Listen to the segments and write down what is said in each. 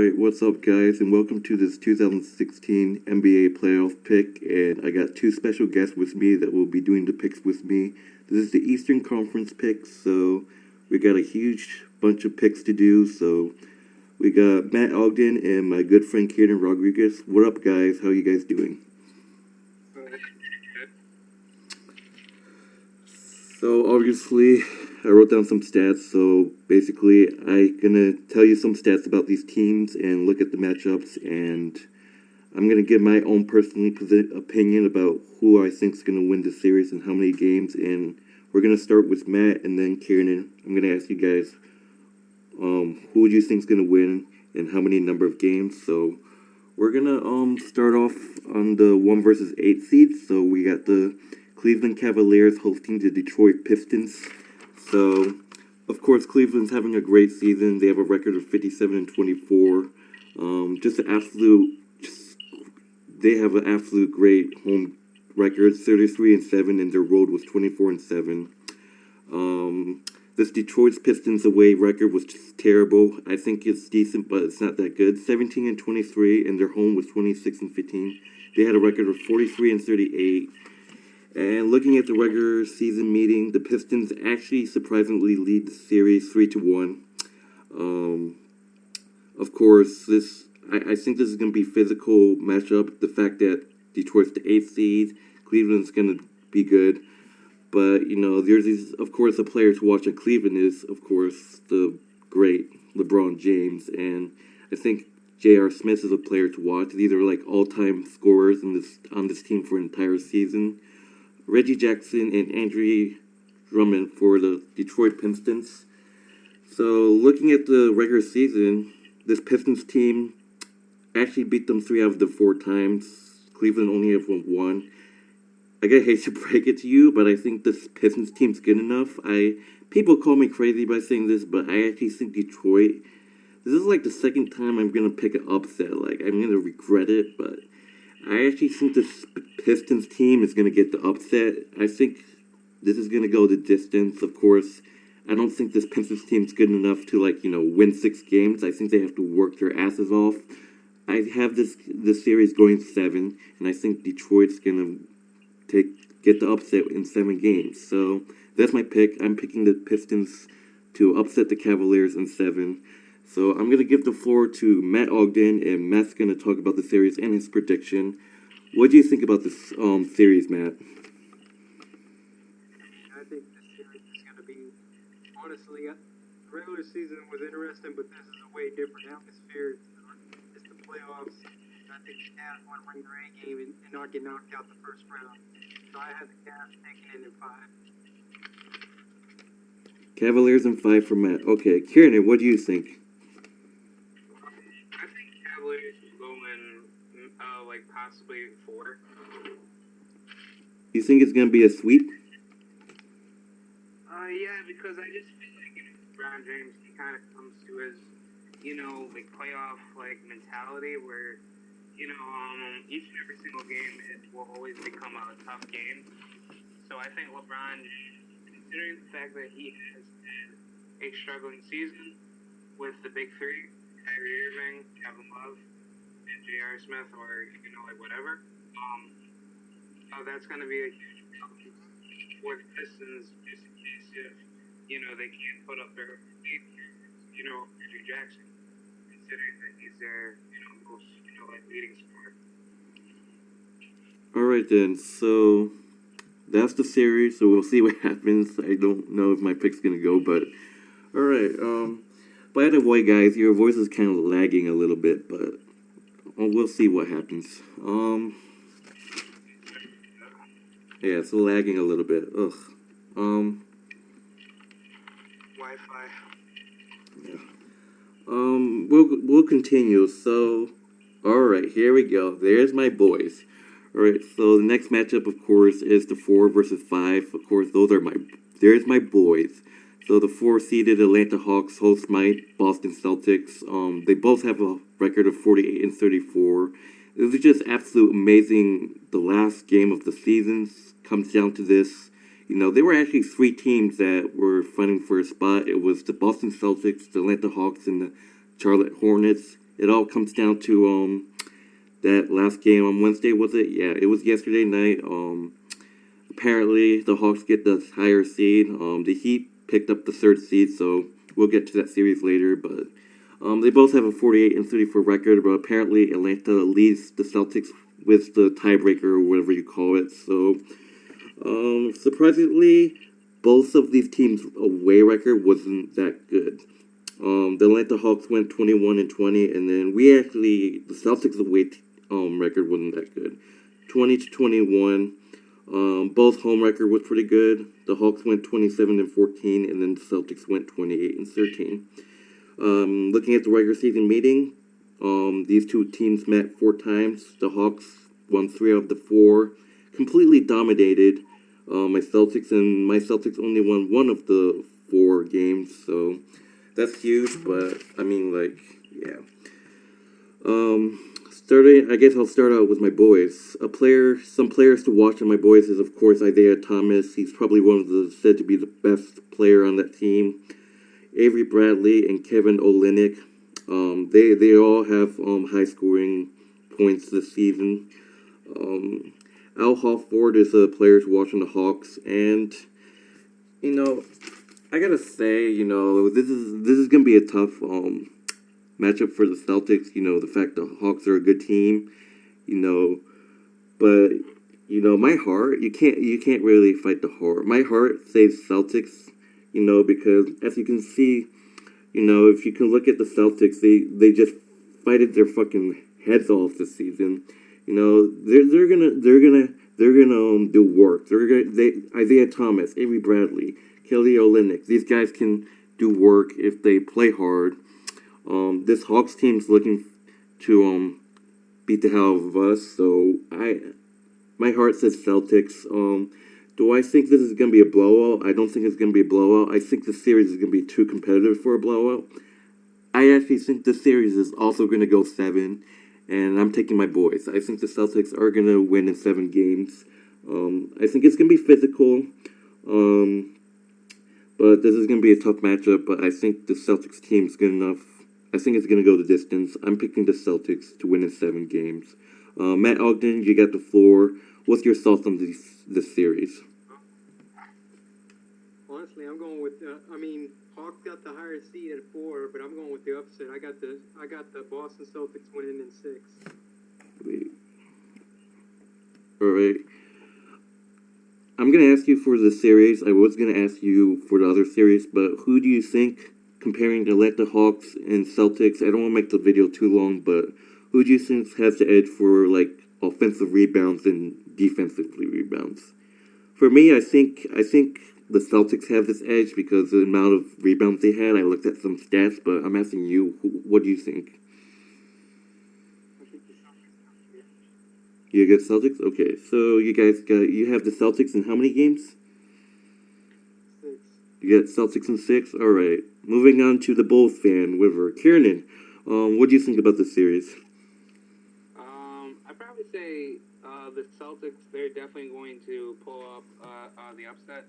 Alright, what's up guys, and welcome to this 2016 NBA playoff pick, and I got two special guests with me that will be doing the picks with me. This is the Eastern Conference picks, so we got a huge bunch of picks to do, so we got Matt Ogden and my good friend Kiernan Rodriguez. What up guys, how you guys doing? So obviously, I wrote down some stats, so basically I'm going to tell you some stats about these teams and look at the matchups, and I'm going to give my own personal opinion about who I think is going to win the series and how many games, and we're going to start with Matt and then Kiernan. I'm going to ask you guys, who do you think is going to win and how many number of games? So we're going to start off on the 1 versus 8 seeds, so we got the Cleveland Cavaliers hosting the Detroit Pistons. So, of course, Cleveland's having a great season. They have a record of 57-24. They have an absolute great home record, 33-7, and their road was 24-7. This Detroit Pistons away record was just terrible. I think it's decent, but it's not that good. 17-23, and their home was 26-15. They had a record of 43-38. And looking at the regular season meeting, the Pistons actually surprisingly lead the series 3-1. Of course, I think this is going to be a physical matchup. The fact that Detroit's the 8th seed, Cleveland's going to be good. But, you know, of course, a player to watch in Cleveland is, of course, the great LeBron James. And I think J.R. Smith is a player to watch. These are like all-time scorers on this team for an entire season. Reggie Jackson and Andre Drummond for the Detroit Pistons. So, looking at the regular season, this Pistons team actually beat them 3 out of the 4 times. Cleveland only have won 1. I hate to break it to you, but I think this Pistons team's good enough. People call me crazy by saying this, but I actually think Detroit. This is like the second time I'm gonna pick an upset. Like, I'm gonna regret it, but I actually think this Pistons team is going to get the upset. I think this is going to go the distance. Of course, I don't think this Pistons team is good enough to, win 6 games. I think they have to work their asses off. I have this series going 7, and I think Detroit's going to get the upset in 7 games. So that's my pick. I'm picking the Pistons to upset the Cavaliers in 7. So I'm going to give the floor to Matt Ogden, and Matt's going to talk about the series and his prediction. What do you think about this series, Matt? I think this series is going to be, honestly, the regular season was interesting, but this is a way different atmosphere. It's the playoffs. I think the Cavs want to bring their A game and not get knocked out the first round. So I have the Cavs taking it in 5. Cavaliers in 5 for Matt. Okay, Kiernan, what do you think? Possibly 4. You think it's going to be a sweep? Yeah, because I just feel like LeBron James, he kind of comes to his, playoff, mentality where, each and every single game, it will always become a tough game. So I think LeBron, considering the fact that he has had a struggling season with the big 3, Kyrie Irving, Kevin Love, and J.R. Smith, or whatever. That's going to be a huge problem for the Pistons, just in case if they can't put up their lead. Reggie Jackson, considering that he's their most leading scorer. All right then. So that's the series. So we'll see what happens. I don't know if my pick's going to go, but all right. By the way, guys, your voice is kind of lagging a little bit, but we'll see what happens. Yeah, it's lagging a little bit. Ugh. Wi-Fi. Yeah. We'll continue. So, all right, here we go. There's my boys. All right. So the next matchup, of course, is the 4 versus 5. Of course, there's my boys. So the 4-seeded Atlanta Hawks host my Boston Celtics. They both have a record of 48-34. It was just absolute amazing. The last game of the season comes down to this. There were actually 3 teams that were fighting for a spot. It was the Boston Celtics, the Atlanta Hawks, and the Charlotte Hornets. it all comes down to that last game on Wednesday, was it? Yeah, it was yesterday night. Apparently the Hawks get the higher seed. The Heat picked up the third seed, so we'll get to that series later. But they both have a 48-34 record, but apparently Atlanta leads the Celtics with the tiebreaker or whatever you call it. So surprisingly, both of these teams' away record wasn't that good. The Atlanta Hawks went 21-20, and then the Celtics away record wasn't that good, 20-21. Both home record was pretty good. The Hawks went 27-14, and then the Celtics went 28-13. Looking at the regular season meeting, these two teams met 4 times. The Hawks won 3 out of the 4, completely dominated my Celtics, and my Celtics only won 1 of the 4 games, so that's huge. But I mean, like, yeah. I guess I'll start out with my boys. Some players to watch on my boys is, of course, Isaiah Thomas. He's probably said to be the best player on that team. Avery Bradley and Kevin Olynyk. They all have high scoring points this season. Al Horford is a player to watch on the Hawks, and I gotta say, this is gonna be a tough matchup for the Celtics. The fact the Hawks are a good team, but my heart, you can't really fight the heart. My heart says Celtics, because as you can see, if you can look at the Celtics, they just fighted their fucking heads off this season. They're gonna do work. Isaiah Thomas, Avery Bradley, Kelly Olynyk. These guys can do work if they play hard. This Hawks team's looking to beat the hell out of us. So my heart says Celtics. Do I think this is gonna be a blowout? I don't think it's gonna be a blowout. I think the series is gonna be too competitive for a blowout. I actually think the series is also gonna go 7, and I'm taking my boys. I think the Celtics are gonna win in 7 games. I think it's gonna be physical. But this is gonna be a tough matchup. But I think the Celtics team's good enough. I think it's going to go the distance. I'm picking the Celtics to win in 7 games. Matt Ogden, you got the floor. What's your thoughts on this series? Honestly, I'm going with. Hawks got the higher seed at 4, but I'm going with the upset. I got the Boston Celtics winning in 6. Wait. All right. I'm going to ask you for the series. I was going to ask you for the other series, but who do you think? Comparing the Atlanta Hawks and Celtics, I don't want to make the video too long, but who do you think has the edge for offensive rebounds and defensively rebounds? For me, I think the Celtics have this edge because of the amount of rebounds they had. I looked at some stats, but I'm asking you, what do you think? You got Celtics? Okay, so you have the Celtics in how many games? 6. You got Celtics in 6? Alright. Moving on to the Bulls fan, River. Kiernan, what do you think about this series? I'd probably say the Celtics, they're definitely going to pull up the upset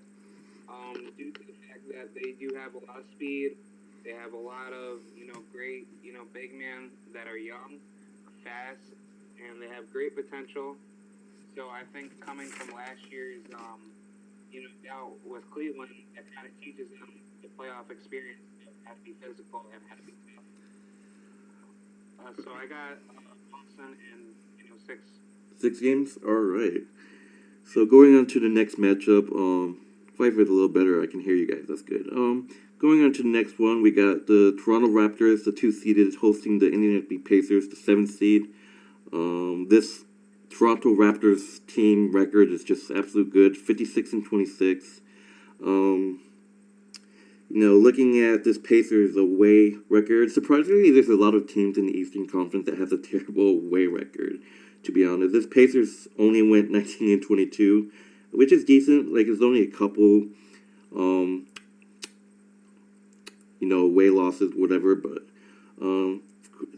due to the fact that they do have a lot of speed. They have a lot of, great, big men that are young, fast, and they have great potential. So I think coming from last year's, doubt with Cleveland, it kind of teaches them the playoff experience. Have to be physical and have to be tough. So I got Boston in 6. 6 games? Alright. So going on to the next matchup, fight with a little better, I can hear you guys, that's good. Going on to the next one, we got the Toronto Raptors, the 2-seeded, hosting the Indiana Pacers, the 7th seed. This Toronto Raptors team record is just absolute good, 56-26. Looking at this Pacers away record, surprisingly, there's a lot of teams in the Eastern Conference that have a terrible away record, to be honest. This Pacers only went 19-22, which is decent. It's only a couple, away losses, whatever, but,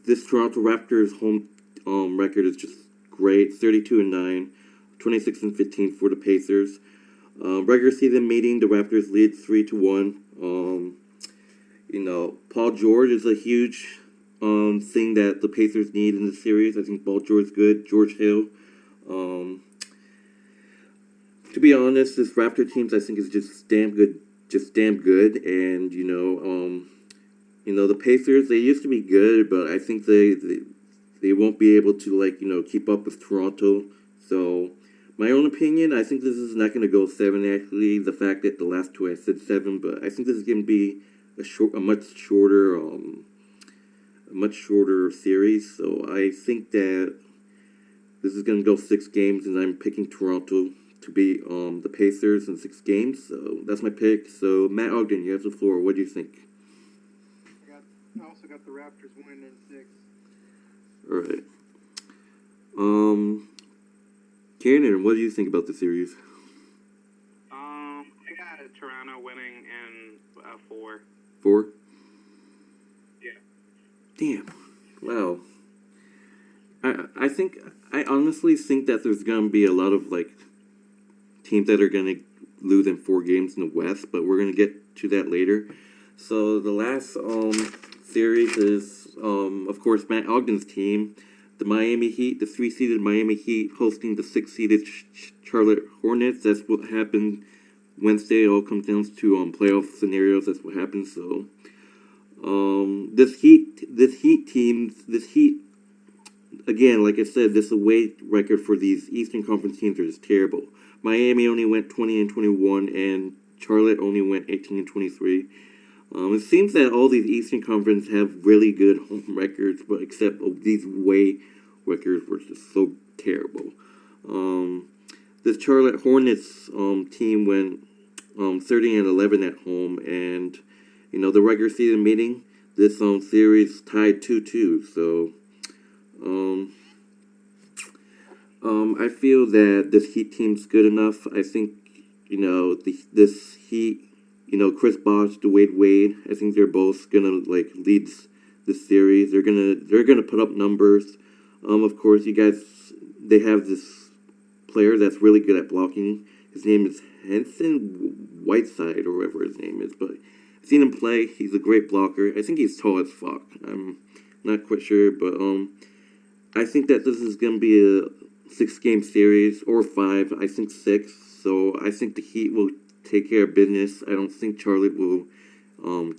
this Toronto Raptors home, record is just great, 32-9, 26-15 for the Pacers. Regular season meeting, the Raptors lead 3-1. Paul George is a huge thing that the Pacers need in the series. I think Ball George is good. George Hill. Um, to be honest, this Raptor teams I think is just damn good, and the Pacers, they used to be good, but I think they won't be able to, keep up with Toronto. So, my own opinion, I think this is not going to go 7, actually. The fact that the last two I said 7, but I think this is going to be a much shorter series. So, I think that this is going to go 6 games, and I'm picking Toronto to beat the Pacers in 6 games. So, that's my pick. So, Matt Ogden, you have the floor. What do you think? I also got the Raptors winning in 6. Alright. Kiernan, what do you think about the series? I got Toronto winning in 4. 4? Yeah. Damn. Wow. I honestly think that there's gonna be a lot of teams that are gonna lose in 4 games in the West, but we're gonna get to that later. So the last series is of course Matt Ogden's team, the Miami Heat, the 3-seeded Miami Heat hosting the 6-seeded Charlotte Hornets. That's what happened Wednesday. It all comes down to playoff scenarios. That's what happens. So this Heat again, like I said, this away record for these Eastern Conference teams is terrible. Miami only went 20-21, and Charlotte only went 18-23. It seems that all these Eastern Conference have really good home records, but except these away records were just so terrible. This Charlotte Hornets team went 30-11 at home, and the regular season meeting, this series tied 2-2. So I feel that this Heat team's good enough. I think this Heat. Chris Bosh, Dwayne Wade. I think they're both gonna lead this series. They're gonna put up numbers. Of course, they have this player that's really good at blocking. His name is Henson Whiteside or whatever his name is. But I've seen him play. He's a great blocker. I think he's tall as fuck. I'm not quite sure, but I think that this is gonna be a 6-game series or 5. I think 6. So I think the Heat will take care of business. I don't think Charlotte will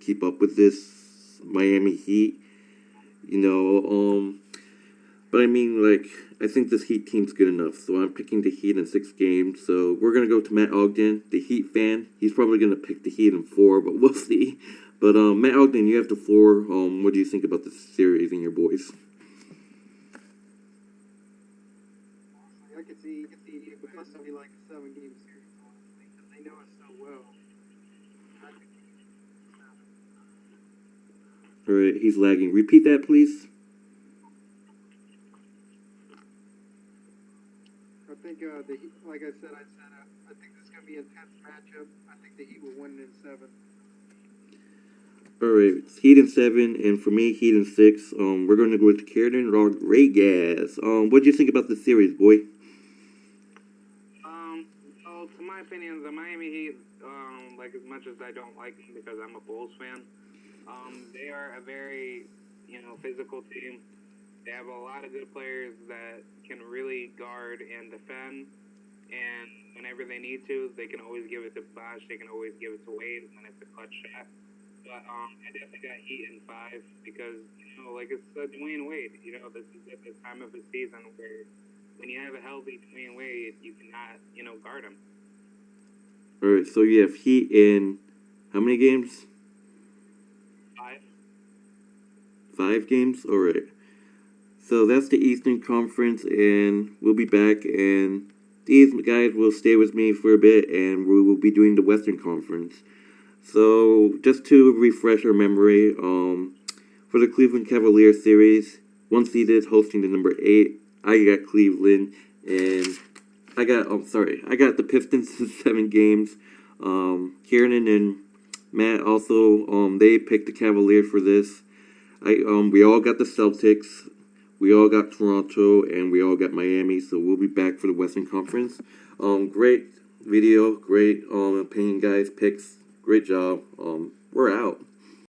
keep up with this Miami Heat. But I mean, I think this Heat team's good enough. So I'm picking the Heat in 6 games. So we're going to go to Matt Ogden, the Heat fan. He's probably going to pick the Heat in 4, but we'll see. But Matt Ogden, you have the floor. What do you think about this series and your boys? I could see it must be like a 7-game series, honestly, because they know it so well. Alright, he's lagging. Repeat that, please. I think the Heat, like I said, I think this is gonna be an intense matchup. I think the Heat will win it in 7. Alright, Heat in 7, and for me, Heat in 6. We're going to go to Kiernan Rodriguez. What do you think about the series, boy? So to my opinion, the Miami Heat, as much as I don't like them because I'm a Bulls fan, they are a very, physical team. They have a lot of good players that can really guard and defend, and whenever they need to, they can always give it to Bosh, they can always give it to Wade when it's a clutch shot. But I definitely got Heat in 5 because, it's Dwayne Wade. This is at the time of the season where when you have a healthy Dwayne Wade, you cannot, guard him. Alright, so you have Heat in how many games? 5. 5 games? Alright. So that's the Eastern Conference, and we'll be back, and these guys will stay with me for a bit, and we will be doing the Western Conference. So, just to refresh our memory, for the Cleveland Cavaliers series, 1-seeded hosting the number 8, I got Cleveland, and I got the Pistons in 7 games. Kiernan and Matt also, they picked the Cavaliers for this. We all got the Celtics, we all got Toronto, and we all got Miami, so we'll be back for the Western Conference. Great video, great opinion, guys, picks, great job. We're out.